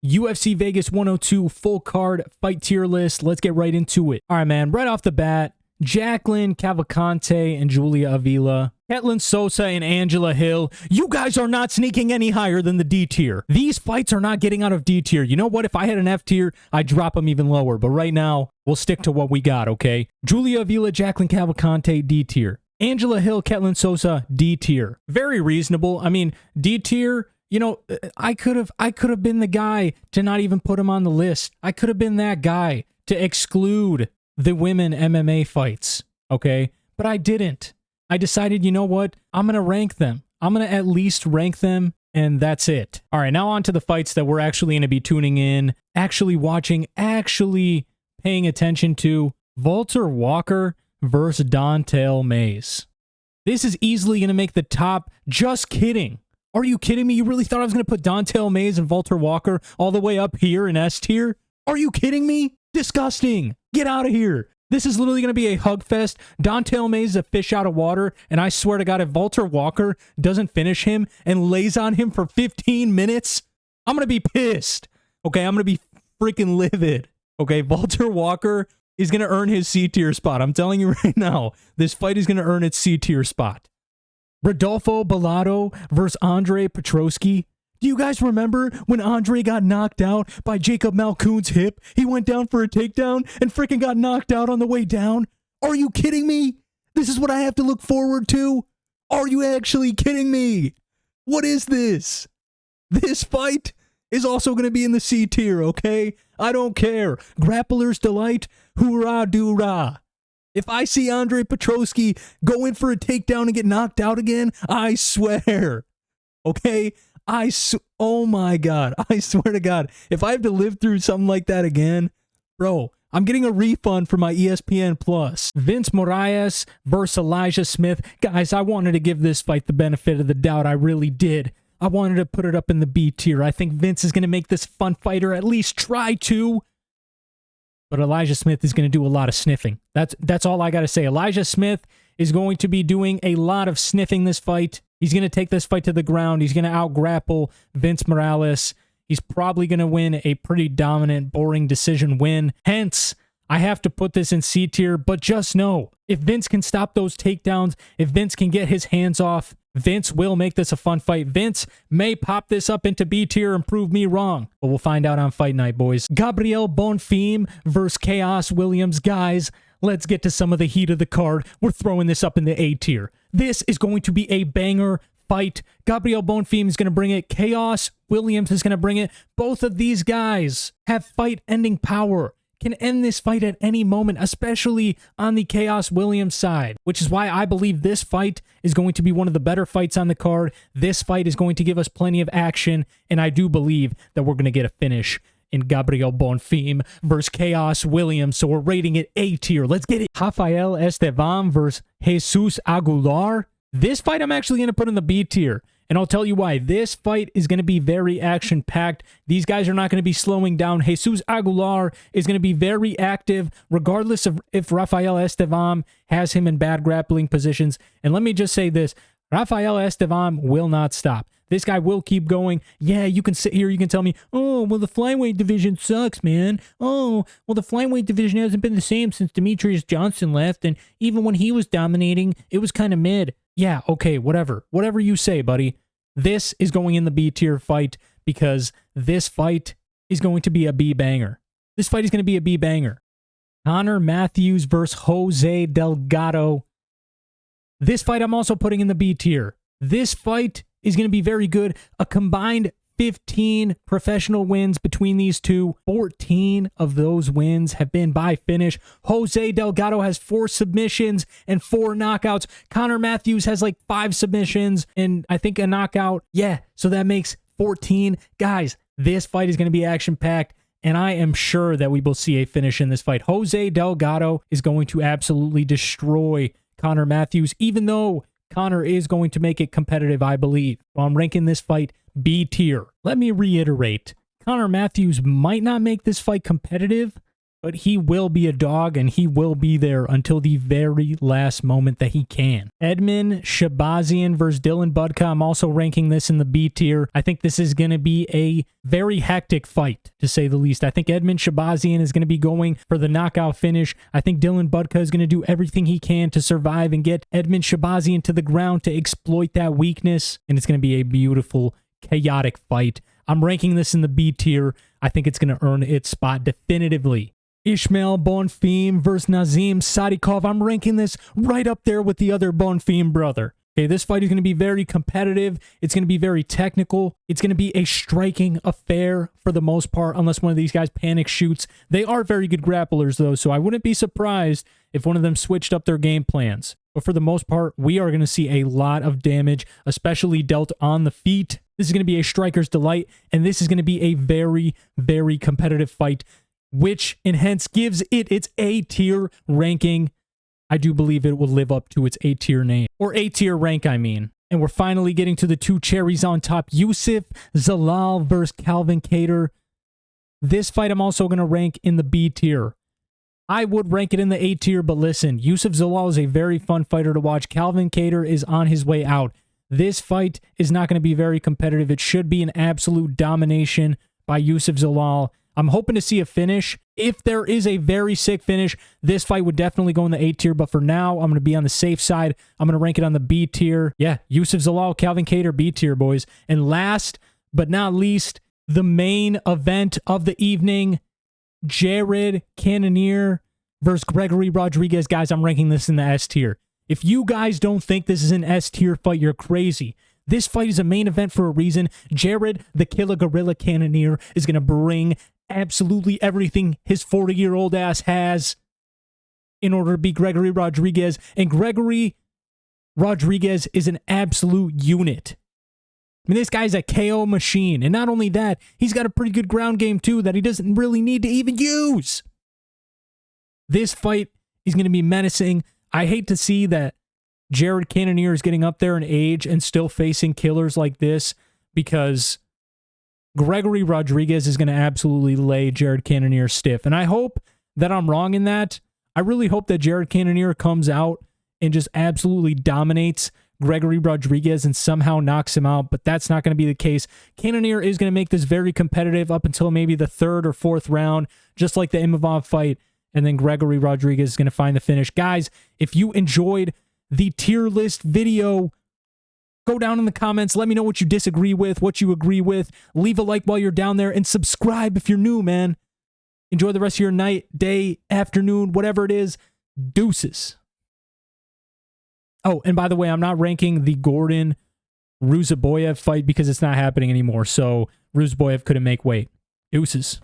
UFC Vegas 102 full card fight tier list. Let's get right into it. All right, man. Right off the bat, Jacqueline Cavalcante and Julia Avila. Ketlin Sosa and Angela Hill. You guys are not sneaking any higher than the D tier. These fights are not getting out of D tier. You know what? If I had an F tier, I'd drop them even lower. But right now, we'll stick to what we got, okay? Julia Avila, Jacqueline Cavalcante, D tier. Angela Hill, Ketlin Sosa, D tier. Very reasonable. I mean, D tier, you know, I could have been the guy to not even put him on the list. I could have been that guy to exclude the women MMA fights, okay? But I didn't. I decided, you know what? I'm going to rank them. I'm going to at least rank them, and that's it. All right, now on to the fights that we're actually going to be tuning in, actually watching, actually paying attention to. Walter Walker versus Don'Tale Mayes. This is easily going to make the top. Just kidding. Are you kidding me? You really thought I was going to put Don'Tale Mayes and Walter Walker all the way up here in S tier? Are you kidding me? Disgusting. Get out of here. This is literally going to be a hug fest. Don'Tale Mayes is a fish out of water, and I swear to God, if Walter Walker doesn't finish him and lays on him for 15 minutes, I'm going to be pissed. Okay, I'm going to be freaking livid. Okay, Walter Walker is going to earn his C tier spot. I'm telling you right now, this fight is going to earn its C tier spot. Rodolfo Bellato versus Andre Petroski. Do you guys remember when Andre got knocked out by Jacob Malkoon's hip? He went down for a takedown and freaking got knocked out on the way down. Are you kidding me? This is what I have to look forward to? Are you actually kidding me? What is this? This fight is also going to be in the C tier, okay? I don't care. Grappler's delight, hoorah doorah. If I see Andre Petroski go in for a takedown and get knocked out again, I swear, okay? Oh my God, I swear to God, if I have to live through something like that again, bro, I'm getting a refund for my ESPN Plus. Vince Moraes versus Elijah Smith. Guys, I wanted to give this fight the benefit of the doubt. I really did. I wanted to put it up in the B tier. I think Vince is going to make this fun fight, or at least try to. But Elijah Smith is going to do a lot of sniffing. That's all I got to say. Elijah Smith is going to be doing a lot of sniffing this fight. He's going to take this fight to the ground. He's going to out-grapple Vince Morales. He's probably going to win a pretty dominant, boring decision win. Hence, I have to put this in C tier, but just know, if Vince can stop those takedowns, if Vince can get his hands off, Vince will make this a fun fight. Vince may pop this up into B tier and prove me wrong, but we'll find out on Fight Night, boys. Gabriel Bonfim versus Chaos Williams. Guys, let's get to some of the heat of the card. We're throwing this up in the A tier. This is going to be a banger fight. Gabriel Bonfim is going to bring it. Chaos Williams is going to bring it. Both of these guys have fight-ending power. Can end this fight at any moment, especially on the Chaos Williams side, which is why I believe this fight is going to be one of the better fights on the card. This fight is going to give us plenty of action, and I do believe that we're going to get a finish in Gabriel Bonfim versus Chaos Williams, so we're rating it A tier. Let's get it. Rafael Estevam versus Jesus Aguilar. This fight I'm actually going to put in the B tier, and I'll tell you why. This fight is going to be very action-packed. These guys are not going to be slowing down. Jesus Aguilar is going to be very active, regardless of if Rafael Estevam has him in bad grappling positions. And let me just say this, Rafael Estevam will not stop. This guy will keep going. Yeah, you can sit here, you can tell me, oh, well, the flyweight division sucks, man. Oh, well, the flyweight division hasn't been the same since Demetrius Johnson left, and even when he was dominating, it was kind of mid. Yeah, okay, whatever. Whatever you say, buddy. This is going in the B tier fight because this fight is going to be a B banger. This fight is going to be a B banger. Connor Matthews versus Jose Delgado. This fight I'm also putting in the B tier. This fight is going to be very good. A combined 15 professional wins between these two. 14 of those wins have been by finish. Jose Delgado has 4 submissions and 4 knockouts. Connor Matthews has like 5 submissions and I think a knockout. Yeah, so that makes 14. Guys, this fight is going to be action-packed, and I am sure that we will see a finish in this fight. Jose Delgado is going to absolutely destroy Connor Matthews, even though Connor is going to make it competitive, I believe. So I'm ranking this fight B tier. Let me reiterate, Connor Matthews might not make this fight competitive, but he will be a dog and he will be there until the very last moment that he can. Edmund Shabazian versus Dylan Budka. I'm also ranking this in the B tier. I think this is going to be a very hectic fight, to say the least. I think Edmund Shabazian is going to be going for the knockout finish. I think Dylan Budka is going to do everything he can to survive and get Edmund Shabazian to the ground to exploit that weakness, and it's going to be a beautiful, chaotic fight. I'm ranking this in the B tier. I think it's going to earn its spot definitively. Ishmael Bonfim versus Nazim Sadikov. I'm ranking this right up there with the other Bonfim brother. Okay, this fight is going to be very competitive. It's going to be very technical. It's going to be a striking affair for the most part, unless one of these guys panic shoots. They are very good grapplers, though, so I wouldn't be surprised if one of them switched up their game plans. But for the most part, we are going to see a lot of damage, especially dealt on the feet. This is going to be a striker's delight, and this is going to be a very, very competitive fight, which and hence gives it its A-tier ranking. I do believe it will live up to its A-tier name, or A-tier rank, I mean. And we're finally getting to the two cherries on top. Yusuf Zalal versus Calvin Kattar. This fight I'm also going to rank in the B tier. I would rank it in the A tier, but listen, Yusuf Zalal is a very fun fighter to watch. Calvin Kattar is on his way out. This fight is not going to be very competitive. It should be an absolute domination by Yusuf Zalal. I'm hoping to see a finish. If there is a very sick finish, this fight would definitely go in the A tier, but for now, I'm going to be on the safe side. I'm going to rank it on the B tier. Yeah, Yusuf Zalal, Calvin Kattar, B tier, boys. And last but not least, the main event of the evening, Jared Cannonier versus Gregory Rodriguez. Guys, I'm ranking this in the S tier. If you guys don't think this is an S tier fight, you're crazy. This fight is a main event for a reason. Jared, the Killer Gorilla Cannonier, is going to bring absolutely everything his 40-year-old ass has in order to beat Gregory Rodriguez. And Gregory Rodriguez is an absolute unit. I mean, this guy's a KO machine. And not only that, he's got a pretty good ground game too that he doesn't really need to even use. This fight is going to be menacing. I hate to see that Jared Cannonier is getting up there in age and still facing killers like this, because Gregory Rodriguez is going to absolutely lay Jared Cannonier stiff. And I hope that I'm wrong in that. I really hope that Jared Cannonier comes out and just absolutely dominates Gregory Rodriguez and somehow knocks him out, but that's not going to be the case. Cannonier is going to make this very competitive up until maybe the third or fourth round, just like the Imavov fight, and then Gregory Rodriguez is going to find the finish. Guys, if you enjoyed the tier list video, go down in the comments. Let me know what you disagree with, what you agree with. Leave a like while you're down there, and subscribe if you're new, man. Enjoy the rest of your night, day, afternoon, whatever it is. Deuces. Oh, and by the way, I'm not ranking the Gordon Ruzaboyev fight because it's not happening anymore. So Ruzaboyev couldn't make weight. Deuces.